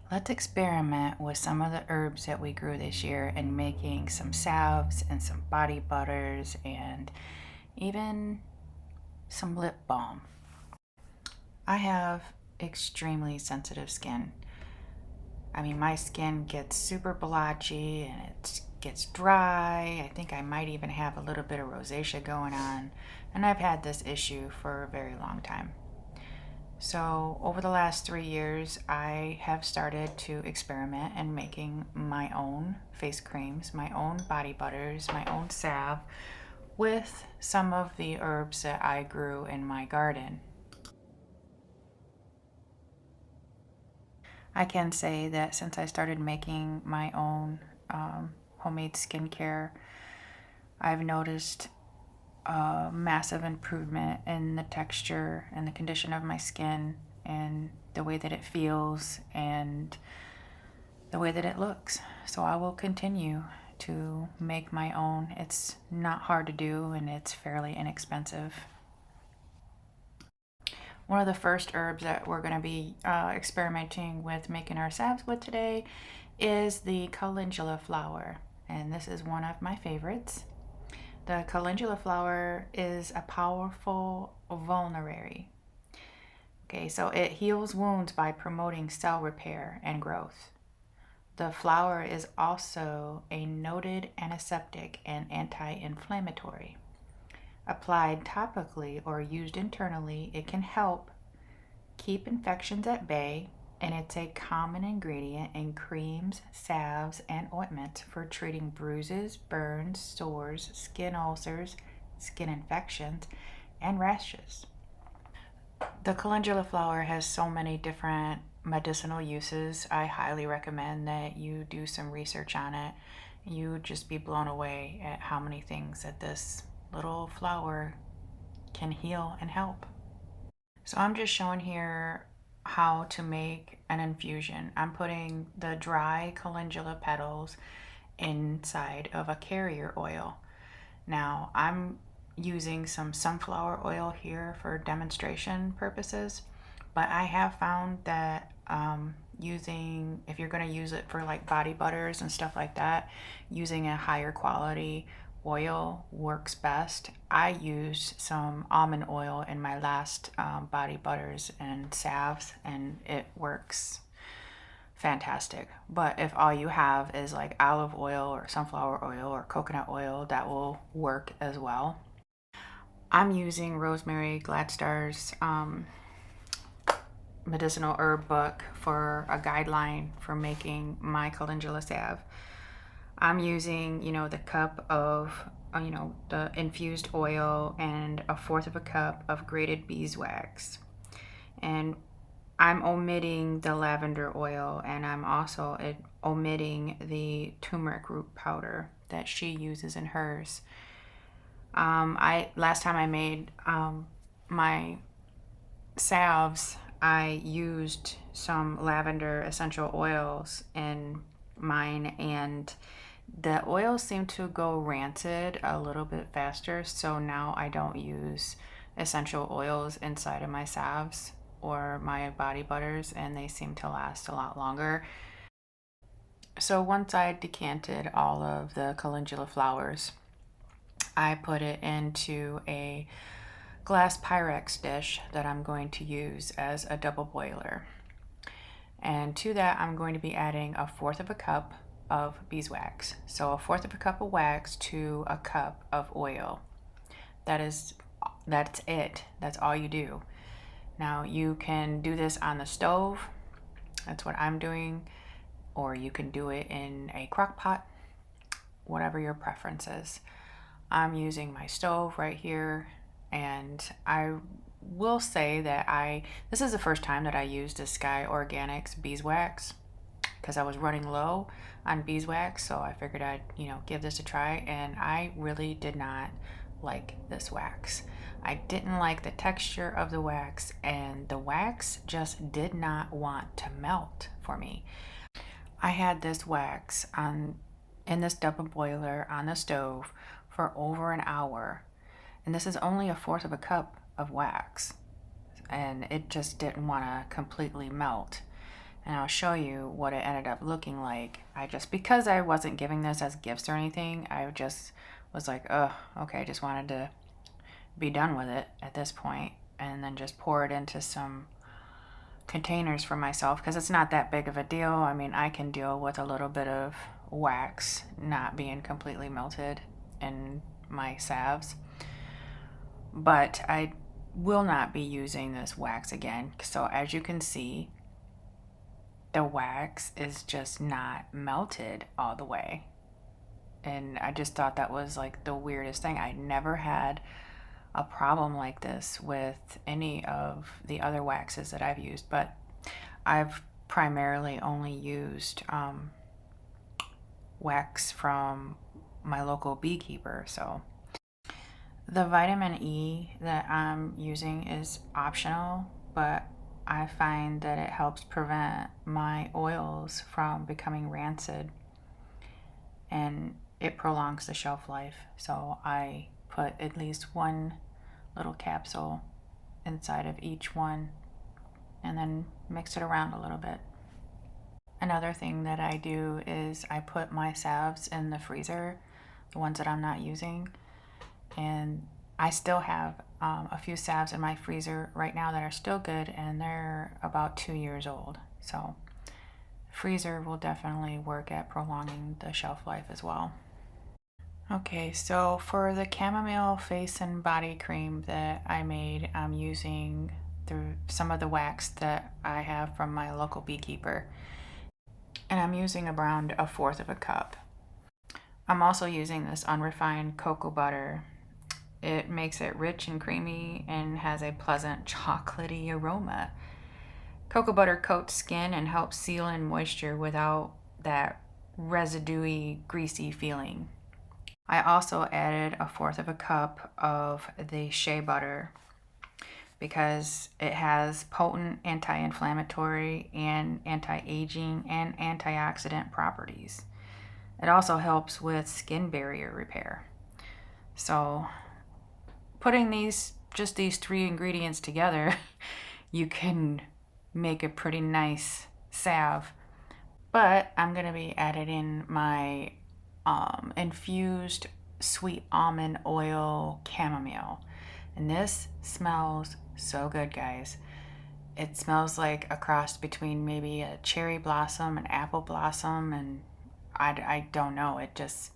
Let's experiment with some of the herbs that we grew this year and making some salves and some body butters and even some lip balm. I have extremely sensitive skin. I mean, my skin gets super blotchy and it gets dry. I think I might even have a little bit of rosacea going on, and I've had this issue for a very long time. So, over the last 3 years, I have started to experiment in making my own face creams, my own body butters, my own salve with some of the herbs that I grew in my garden. I can say that since I started making my own homemade skincare, I've noticed a massive improvement in the texture and the condition of my skin and the way that it feels and the way that it looks. So I will continue to make my own. It's not hard to do and it's fairly inexpensive. One of the first herbs that we're going to be experimenting with making our salves with today is the calendula flower, and this is one of my favorites. The calendula flower is a powerful vulnerary. Okay, so it heals wounds by promoting cell repair and growth. The flower is also a noted antiseptic and anti-inflammatory. Applied topically or used internally, it can help keep infections at bay, and it's a common ingredient in creams, salves, and ointments for treating bruises, burns, sores, skin ulcers, skin infections, and rashes. The calendula flower has so many different medicinal uses. I highly recommend that you do some research on it. You would just be blown away at how many things that this little flower can heal and help. So I'm just showing here how to make an infusion. I'm putting the dry calendula petals inside of a carrier oil. Now I'm using some sunflower oil here for demonstration purposes, but I have found that if you're going to use it for like body butters and stuff like that, using a higher quality oil works best. I used some almond oil in my last body butters and salves, and it works fantastic. But if all you have is like olive oil or sunflower oil or coconut oil, that will work as well. I'm using Rosemary Gladstar's medicinal herb book for a guideline for making my calendula salve. I'm using, the cup of, the infused oil and a fourth of a cup of grated beeswax. And I'm omitting the lavender oil, and I'm also omitting the turmeric root powder that she uses in hers. Last time I made my salves, I used some lavender essential oils in mine, and the oils seem to go rancid a little bit faster. So now I don't use essential oils inside of my salves or my body butters, and they seem to last a lot longer. So once I decanted all of the calendula flowers, I put it into a glass Pyrex dish that I'm going to use as a double boiler. And to that, I'm going to be adding a fourth of a cup of beeswax. So a fourth of a cup of wax to a cup of oil. That's it. That's all you do. Now you can do this on the stove. That's what I'm doing. Or you can do it in a crock pot, whatever your preference is. I'm using my stove right here, and I will say that this is the first time that I used the Sky Organics beeswax because I was running low on beeswax, so I figured I'd, give this a try, and I really did not like this wax. I didn't like the texture of the wax, and the wax just did not want to melt for me. I had this wax in this double boiler on the stove for over an hour, and this is only a fourth of a cup of wax, and it just didn't want to completely melt. and I'll show you what it ended up looking like. Because I wasn't giving this as gifts or anything, I just was like, oh, okay, I just wanted to be done with it at this point, and then just pour it into some containers for myself, because it's not that big of a deal. I mean, I can deal with a little bit of wax not being completely melted in my salves, but I will not be using this wax again. So as you can see, the wax is just not melted all the way, and I just thought that was like the weirdest thing. I never had a problem like this with any of the other waxes that I've used, but I've primarily only used wax from my local beekeeper. So the vitamin E that I'm using is optional, but I find that it helps prevent my oils from becoming rancid, and it prolongs the shelf life. So I put at least one little capsule inside of each one and then mix it around a little bit. Another thing that I do is I put my salves in the freezer, the ones that I'm not using, and I still have a few salves in my freezer right now that are still good, and they're about 2 years old. So freezer will definitely work at prolonging the shelf life as well. Okay, so for the chamomile face and body cream that I made, I'm using some of the wax that I have from my local beekeeper, and I'm using around 1/4 of a cup. I'm also using this unrefined cocoa butter. It makes it rich and creamy and has a pleasant chocolatey aroma. Cocoa butter coats skin and helps seal in moisture without that residuey, greasy feeling. I also added 1/4 of a cup of the shea butter because it has potent anti-inflammatory and anti-aging and antioxidant properties. It also helps with skin barrier repair. So putting these 3 ingredients together, you can make a pretty nice salve. But I'm going to be adding in my infused sweet almond oil chamomile, and this smells so good, guys. It smells like a cross between maybe a cherry blossom, an apple blossom, and I don't know, it's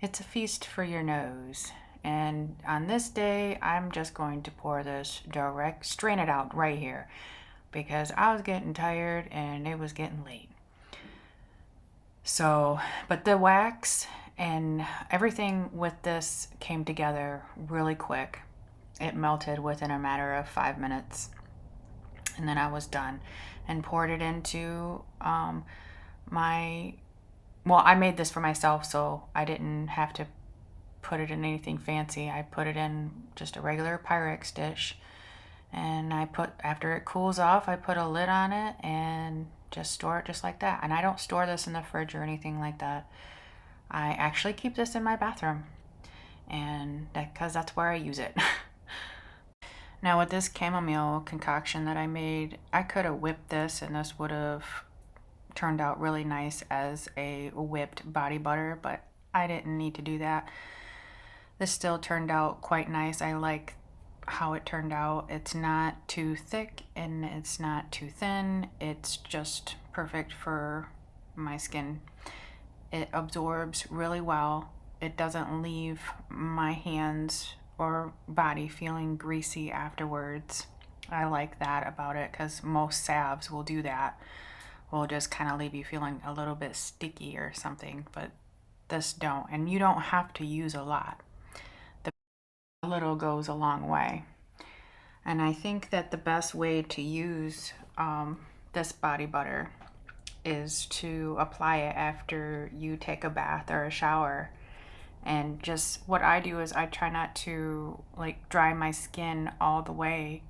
a feast for your nose. And on this day, I'm just going to pour this strain it out right here, because I was getting tired and it was getting late. So, but the wax and everything with this came together really quick. It melted within a matter of 5 minutes, and then I was done and poured it into I made this for myself, so I didn't have to put it in anything fancy. I put it in just a regular Pyrex dish, and after it cools off, I put a lid on it and just store it just like that. And I don't store this in the fridge or anything like that. I actually keep this in my bathroom, and because that's where I use it. Now with this chamomile concoction that I made, I could have whipped this and this would have turned out really nice as a whipped body butter, but I didn't need to do that. This still turned out quite nice. I like how it turned out. It's not too thick and it's not too thin. It's just perfect for my skin. It absorbs really well. It doesn't leave my hands or body feeling greasy afterwards. I like that about it, because most salves will do that. Will just kind of leave you feeling a little bit sticky or something, but this don't. And you don't have to use a lot. The little goes a long way. And I think that the best way to use this body butter is to apply it after you take a bath or a shower. And just what I do is I try not to like dry my skin all the way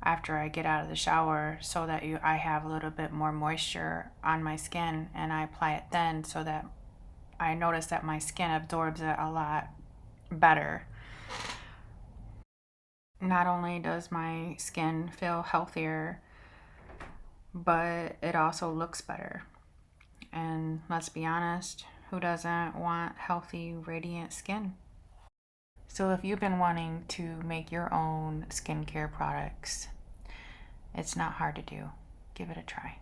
after I get out of the shower, so that I have a little bit more moisture on my skin, and I apply it then, so that I notice that my skin absorbs it a lot better. Not only does my skin feel healthier, but it also looks better. And let's be honest, who doesn't want healthy, radiant skin? So if you've been wanting to make your own skincare products, it's not hard to do. Give it a try.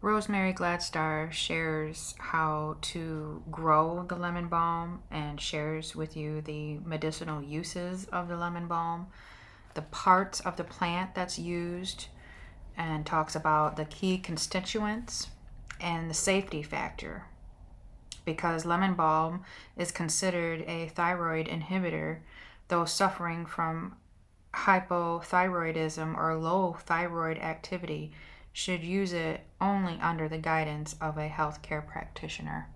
Rosemary Gladstar shares how to grow the lemon balm and shares with you the medicinal uses of the lemon balm, the parts of the plant that's used, and talks about the key constituents and the safety factor. Because lemon balm is considered a thyroid inhibitor, those suffering from hypothyroidism or low thyroid activity should use it only under the guidance of a healthcare practitioner.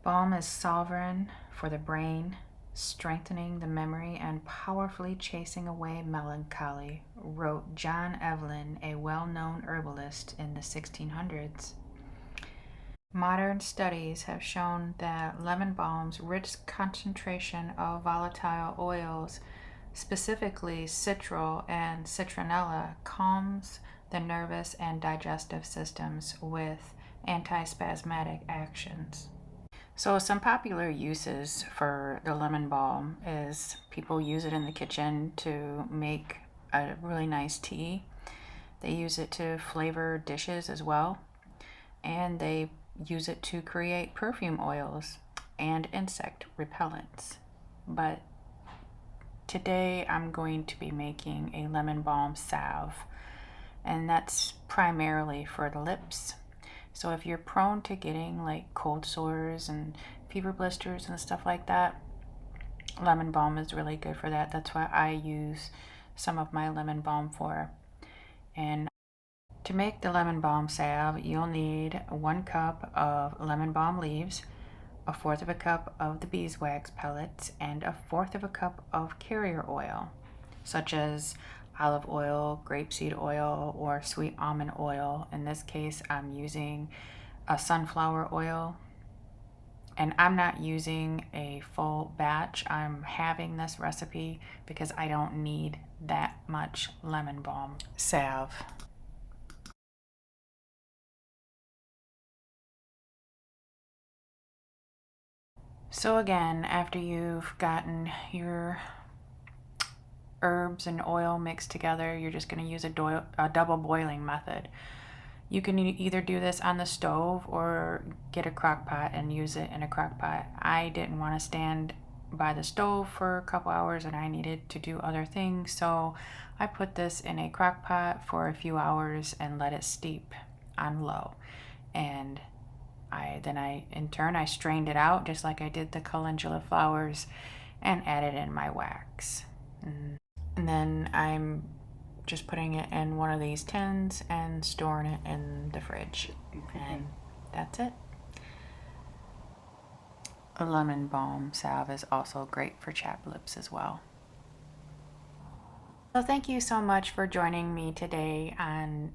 Balm is sovereign for the brain, strengthening the memory and powerfully chasing away melancholy, wrote John Evelyn, a well-known herbalist in the 1600s. Modern studies have shown that lemon balm's rich concentration of volatile oils, specifically citral and citronella, calms the nervous and digestive systems with antispasmodic actions. So some popular uses for the lemon balm is people use it in the kitchen to make a really nice tea. They use it to flavor dishes as well. And they use it to create perfume oils and insect repellents. But today I'm going to be making a lemon balm salve, and that's primarily for the lips. So if you're prone to getting like cold sores and fever blisters and stuff like that, lemon balm is really good for that. That's what I use some of my lemon balm for. And to make the lemon balm salve, you'll need 1 cup of lemon balm leaves, 1/4 of a cup of the beeswax pellets, and 1/4 of a cup of carrier oil, such as olive oil, grapeseed oil, or sweet almond oil. In this case, I'm using a sunflower oil. And I'm not using a full batch. I'm having this recipe because I don't need that much lemon balm salve. So again, after you've gotten your herbs and oil mixed together, you're just going to use a double boiling method. You can either do this on the stove or get a crock pot and use it in a crock pot. I didn't want to stand by the stove for a couple hours and I needed to do other things, so I put this in a crock pot for a few hours and let it steep on low. And in turn, I strained it out just like I did the calendula flowers and added in my wax. And then I'm just putting it in one of these tins and storing it in the fridge. And that's it. A lemon balm salve is also great for chapped lips as well. So thank you so much for joining me today on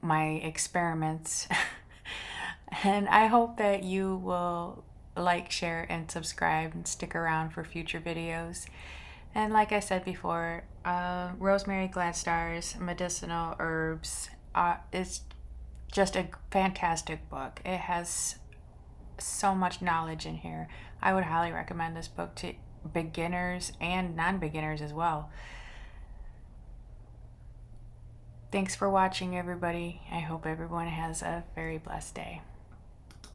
my experiments. And I hope that you will like, share, and subscribe and stick around for future videos. And like I said before, Rosemary Gladstar's Medicinal Herbs is just a fantastic book. It has so much knowledge in here. I would highly recommend this book to beginners and non-beginners as well. Thanks for watching, everybody. I hope everyone has a very blessed day.